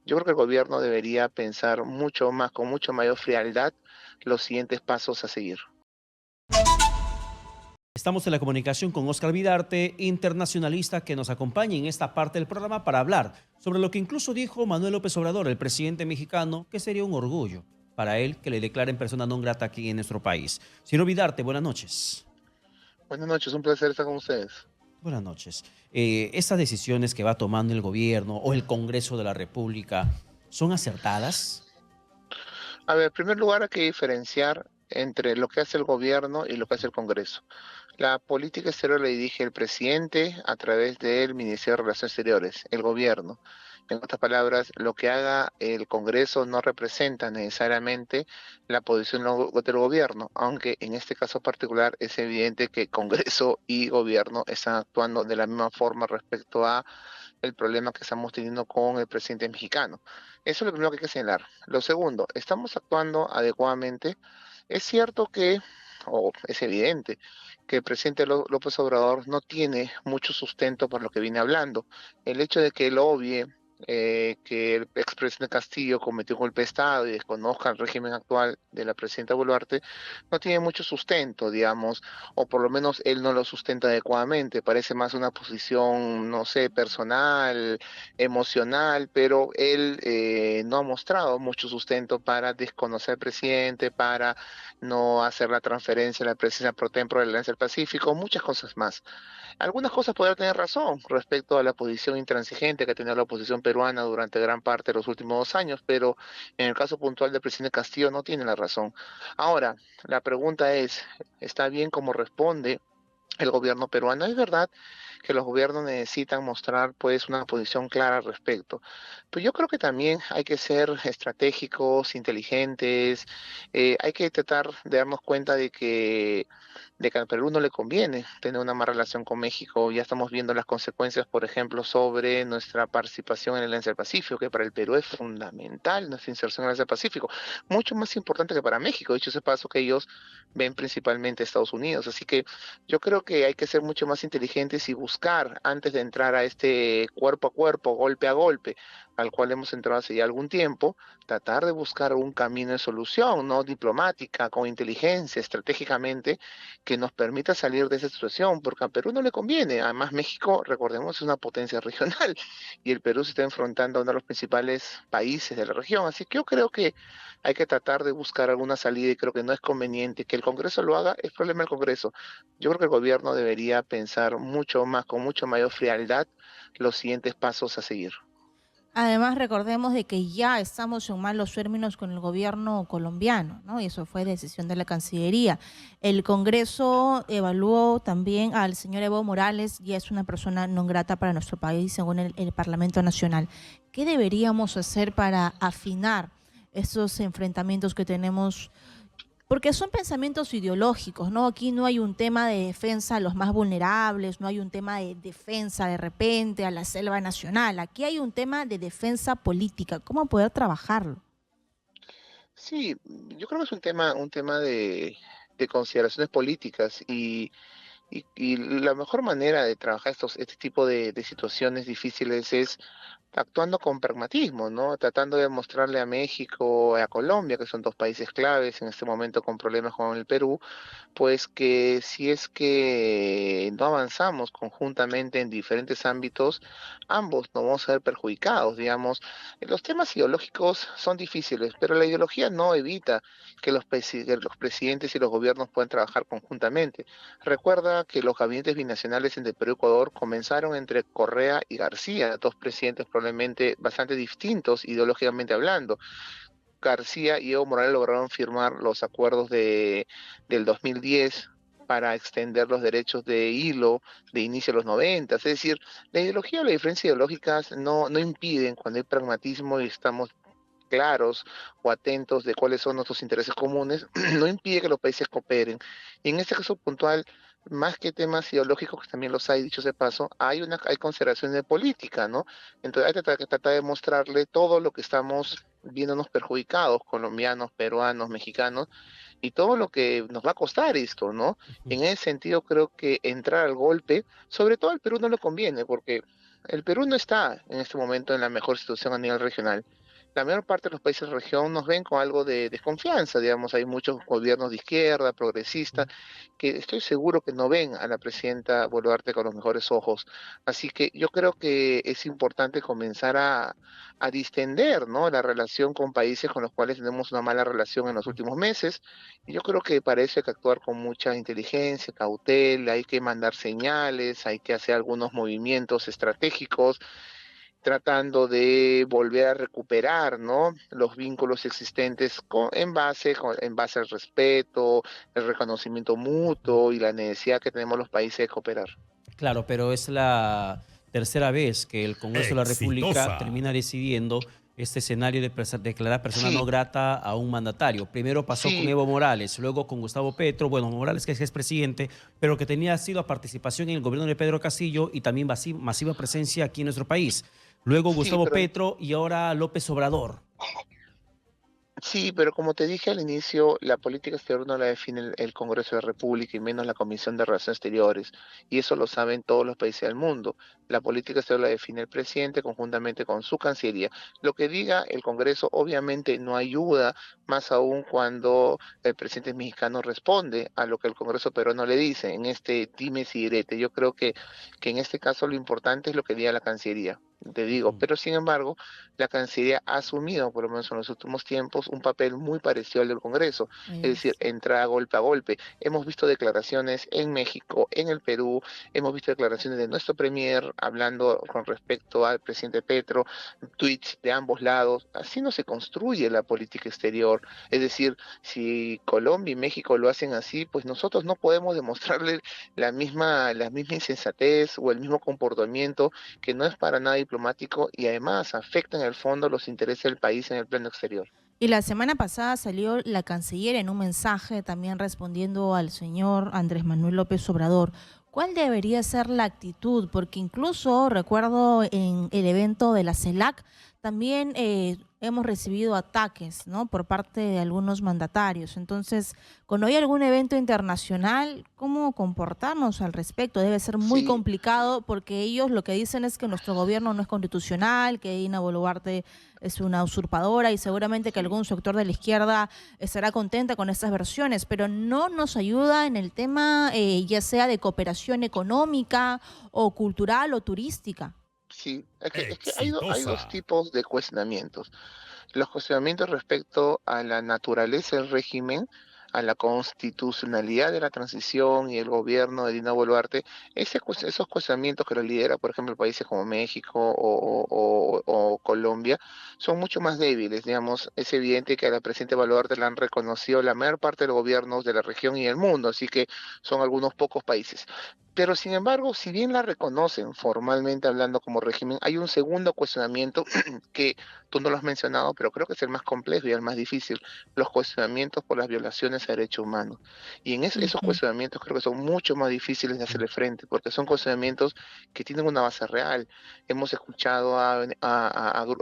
Yo creo que el gobierno debería pensar mucho más, con mucho mayor frialdad, los siguientes pasos a seguir. Estamos en la comunicación con Oscar Vidarte, internacionalista, que nos acompaña en esta parte del programa para hablar sobre lo que incluso dijo Manuel López Obrador, el presidente mexicano, que sería un orgullo para él que le declaren persona non grata aquí en nuestro país. Señor Vidarte, buenas noches. Buenas noches, un placer estar con ustedes. Buenas noches. ¿Estas decisiones que va tomando el gobierno o el Congreso de la República son acertadas? A ver, en primer lugar hay que diferenciar entre lo que hace el gobierno y lo que hace el Congreso. La política exterior la dirige el presidente a través del Ministerio de Relaciones Exteriores, el gobierno. En otras palabras, lo que haga el Congreso no representa necesariamente la posición del gobierno, aunque en este caso particular es evidente que Congreso y gobierno están actuando de la misma forma respecto a el problema que estamos teniendo con el presidente mexicano. Eso es lo primero que hay que señalar. Lo segundo, ¿estamos actuando adecuadamente? Es cierto que, o es evidente, que el presidente López Obrador no tiene mucho sustento por lo que viene hablando. El hecho de que él obvie que el expresidente Castillo cometió un golpe de Estado y desconozca el régimen actual de la presidenta Boluarte, no tiene mucho sustento, digamos, o por lo menos él no lo sustenta adecuadamente. Parece más una posición, no sé, personal, emocional, pero él no ha mostrado mucho sustento para desconocer al presidente, para no hacer la transferencia de la presidencia pro tempore de la Alianza del Pacífico, muchas cosas más. Algunas cosas podrá tener razón respecto a la posición intransigente que ha tenido la oposición peruana durante gran parte de los últimos 2 años, pero en el caso puntual del presidente Castillo no tiene la razón. Ahora, la pregunta es, ¿está bien cómo responde el gobierno peruano? Es verdad que los gobiernos necesitan mostrar pues una posición clara al respecto, pero yo creo que también hay que ser estratégicos, inteligentes, hay que tratar de darnos cuenta de que al Perú no le conviene tener una mala relación con México. Ya estamos viendo las consecuencias, por ejemplo, sobre nuestra participación en el Alianza del Pacífico, que para el Perú es fundamental nuestra inserción en el Alianza del Pacífico, mucho más importante que para México, dicho ese paso que ellos ven principalmente a Estados Unidos. Así que yo creo que hay que ser mucho más inteligentes y buscar, antes de entrar a este cuerpo a cuerpo, golpe a golpe, al cual hemos entrado hace ya algún tiempo, tratar de buscar un camino de solución, no diplomática, con inteligencia, estratégicamente, que nos permita salir de esa situación, porque a Perú no le conviene. Además, México, recordemos, es una potencia regional y el Perú se está enfrentando a uno de los principales países de la región. Así que yo creo que hay que tratar de buscar alguna salida y creo que no es conveniente que el Congreso lo haga, es problema del Congreso. Yo creo que el gobierno debería pensar mucho más, con mucho mayor frialdad, los siguientes pasos a seguir. Además, recordemos de que ya estamos en malos términos con el gobierno colombiano, ¿no? Y eso fue decisión de la Cancillería. El Congreso evaluó también al señor Evo Morales y es una persona no grata para nuestro país, según el Parlamento Nacional. ¿Qué deberíamos hacer para afinar estos enfrentamientos que tenemos? Porque son pensamientos ideológicos, ¿no? Aquí no hay un tema de defensa a los más vulnerables, no hay un tema de defensa de repente a la selva nacional. Aquí hay un tema de defensa política. ¿Cómo poder trabajarlo? Sí, yo creo que es un tema de consideraciones políticas y la mejor manera de trabajar este tipo de situaciones difíciles es actuando con pragmatismo, ¿no? Tratando de mostrarle a México, a Colombia, que son dos países claves en este momento con problemas con el Perú, pues que si es que no avanzamos conjuntamente en diferentes ámbitos, ambos nos vamos a ver perjudicados, digamos. Los temas ideológicos son difíciles, pero la ideología no evita que los presidentes y los gobiernos puedan trabajar conjuntamente. Recuerda que los gabinetes binacionales entre Perú y Ecuador comenzaron entre Correa y García, dos presidentes probablemente bastante distintos ideológicamente hablando. García y Evo Morales lograron firmar los acuerdos del 2010 para extender los derechos de hilo de inicio de los 90. Es decir, la ideología o la diferencia ideológicas no impiden cuando hay pragmatismo y estamos claros o atentos de cuáles son nuestros intereses comunes, no impide que los países cooperen. Y en este caso puntual, más que temas ideológicos, que también los hay, dicho de paso, hay consideraciones de política, ¿no? Entonces hay que tratar de mostrarle todo lo que estamos viéndonos perjudicados, colombianos, peruanos, mexicanos, y todo lo que nos va a costar esto, ¿no? Ujú. En ese sentido, creo que entrar al golpe, sobre todo al Perú no le conviene, porque El Perú no está en este momento en la mejor situación a nivel regional. La mayor parte de los países de la región nos ven con algo de desconfianza, digamos, hay muchos gobiernos de izquierda, progresistas, que estoy seguro que no ven a la presidenta Boluarte con los mejores ojos. Así que yo creo que es importante comenzar a distender, ¿no?, la relación con países con los cuales tenemos una mala relación en los últimos meses. Y yo creo que para eso hay que actuar con mucha inteligencia, cautela, hay que mandar señales, hay que hacer algunos movimientos estratégicos tratando de volver a recuperar, ¿no?, los vínculos existentes en base al respeto, el reconocimiento mutuo y la necesidad que tenemos los países de cooperar. Claro, pero es la tercera vez que el Congreso de la República Exitosa. termina decidiendo este escenario de declarar persona no Sí, grata a un mandatario. Primero pasó con sí, Evo Morales, luego con Gustavo Petro, bueno, Morales que es expresidente, pero que tenía sido participación en el gobierno de Pedro Castillo y también masiva presencia aquí en nuestro país. Luego sí, Gustavo pero Petro y ahora López Obrador. Sí, pero como te dije al inicio, la política exterior no la define el Congreso de la República y menos la Comisión de Relaciones Exteriores, y eso lo saben todos los países del mundo. La política exterior la define el presidente conjuntamente con su Cancillería. Lo que diga el Congreso obviamente no ayuda, más aún cuando el presidente mexicano responde a lo que el Congreso peruano le dice, en este dimes y direte. Yo creo que en este caso lo importante es lo que diga la Cancillería. Te digo, Ujú. pero sin embargo, la Cancillería ha asumido, por lo menos en los últimos tiempos, un papel muy parecido al del Congreso, es decir, Es- entrar a golpe a golpe. Hemos visto declaraciones en México, en el Perú, hemos visto declaraciones de nuestro premier hablando con respecto al presidente Petro, tweets de ambos lados. Así no se construye la política exterior. Es decir, si Colombia y México lo hacen así, pues nosotros no podemos demostrarle la misma insensatez o el mismo comportamiento que no es para nada diplomático y además afecta en el fondo los intereses del país en el plano exterior. Y la semana pasada salió la canciller en un mensaje también respondiendo al señor Andrés Manuel López Obrador. ¿Cuál debería ser la actitud? Porque incluso recuerdo en el evento de la CELAC también hemos recibido ataques, ¿no?, por parte de algunos mandatarios. Entonces, cuando hay algún evento internacional, ¿cómo comportarnos al respecto? Debe ser muy Sí, complicado porque ellos lo que dicen es que nuestro gobierno no es constitucional, que Dina Boluarte es una usurpadora y seguramente que sí. algún sector de la izquierda estará contenta con estas versiones, pero no nos ayuda en el tema ya sea de cooperación económica o cultural o turística. Sí, es que hay dos Exitosa. tipos de cuestionamientos. Los cuestionamientos respecto a la naturaleza del régimen, a la constitucionalidad de la transición y el gobierno de Dina Boluarte, esos cuestionamientos que los lidera, por ejemplo, países como México o Colombia, son mucho más débiles. Digamos, es evidente que a la presidenta Boluarte la han reconocido la mayor parte de los gobiernos de la región y del mundo, así que son algunos pocos países. Pero sin embargo, si bien la reconocen formalmente hablando como régimen, hay un segundo cuestionamiento que tú no lo has mencionado, pero creo que es el más complejo y el más difícil, los cuestionamientos por las violaciones a derechos humanos. Y en esos Ujú. cuestionamientos creo que son mucho más difíciles de hacerle frente, porque son cuestionamientos que tienen una base real. Hemos escuchado a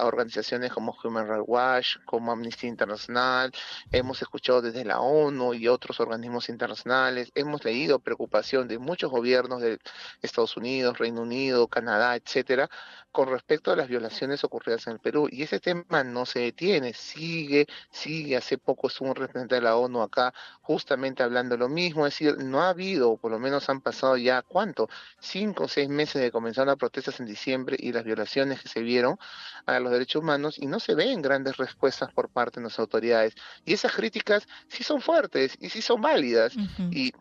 organizaciones como Human Rights Watch, como Amnistía Internacional, hemos escuchado desde la ONU y otros organismos internacionales, hemos leído preocupación de muchos gobiernos de Estados Unidos, Reino Unido, Canadá, etcétera, con respecto a las violaciones ocurridas en el Perú. Y ese tema no se detiene, sigue. Hace poco estuvo un representante de la ONU acá justamente hablando lo mismo, es decir, no ha habido, o por lo menos han pasado ya, ¿cuánto? 5 o 6 meses de comenzar las protestas en diciembre y las violaciones que se vieron a los derechos humanos y no se ven grandes respuestas por parte de las autoridades. Y esas críticas sí son fuertes y sí son válidas. Ujú. Y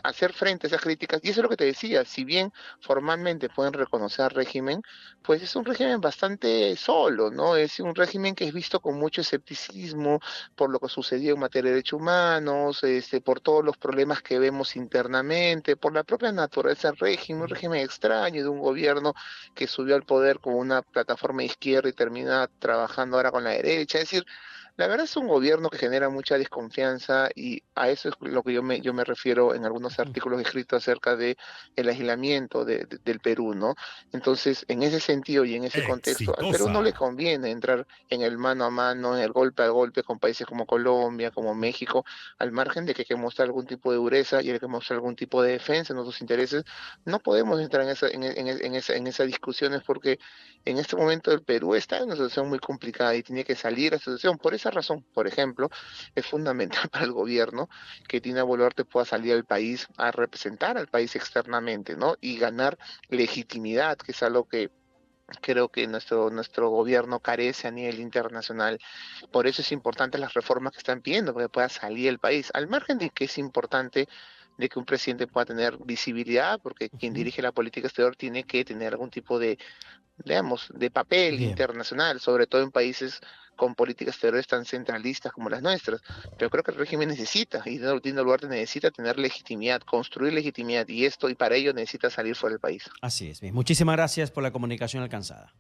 hacer frente a esas críticas, y eso es lo que te decía, si bien formalmente pueden reconocer al régimen, pues es un régimen bastante solo, ¿no? Es un régimen que es visto con mucho escepticismo por lo que sucedió en materia de derechos humanos, por todos los problemas que vemos internamente, por la propia naturaleza del régimen, un régimen extraño de un gobierno que subió al poder con una plataforma de izquierda y termina trabajando ahora con la derecha, es decir, La verdad es un gobierno que genera mucha desconfianza y a eso es lo que yo me refiero en algunos Ujú. artículos escritos acerca de el aislamiento del Perú, ¿no? Entonces, en ese sentido y en ese contexto, al Perú no le Exitosa. conviene entrar en el mano a mano, en el golpe a golpe con países como Colombia, como México, al margen de que hay que mostrar algún tipo de dureza y hay que mostrar algún tipo de defensa en nuestros intereses. No podemos entrar en esas discusiones porque en este momento el Perú está en una situación muy complicada y tiene que salir de esa situación. Por esa razón, por ejemplo, es fundamental para el gobierno que Dina Boluarte pueda salir al país a representar al país externamente, ¿no? Y ganar legitimidad, que es algo que creo que nuestro gobierno carece a nivel internacional. Por eso es importante las reformas que están pidiendo, para que pueda salir el país. Al margen de que es importante de que un presidente pueda tener visibilidad, porque quien Ujú. dirige la política exterior tiene que tener algún tipo de, digamos, de papel Bien. internacional, sobre todo en países con políticas exteriores tan centralistas como las nuestras. Pero creo que el régimen necesita, y Dina Boluarte necesita tener legitimidad, construir legitimidad, y para ello necesita salir fuera del país. Así es. Bien. Muchísimas gracias por la comunicación alcanzada.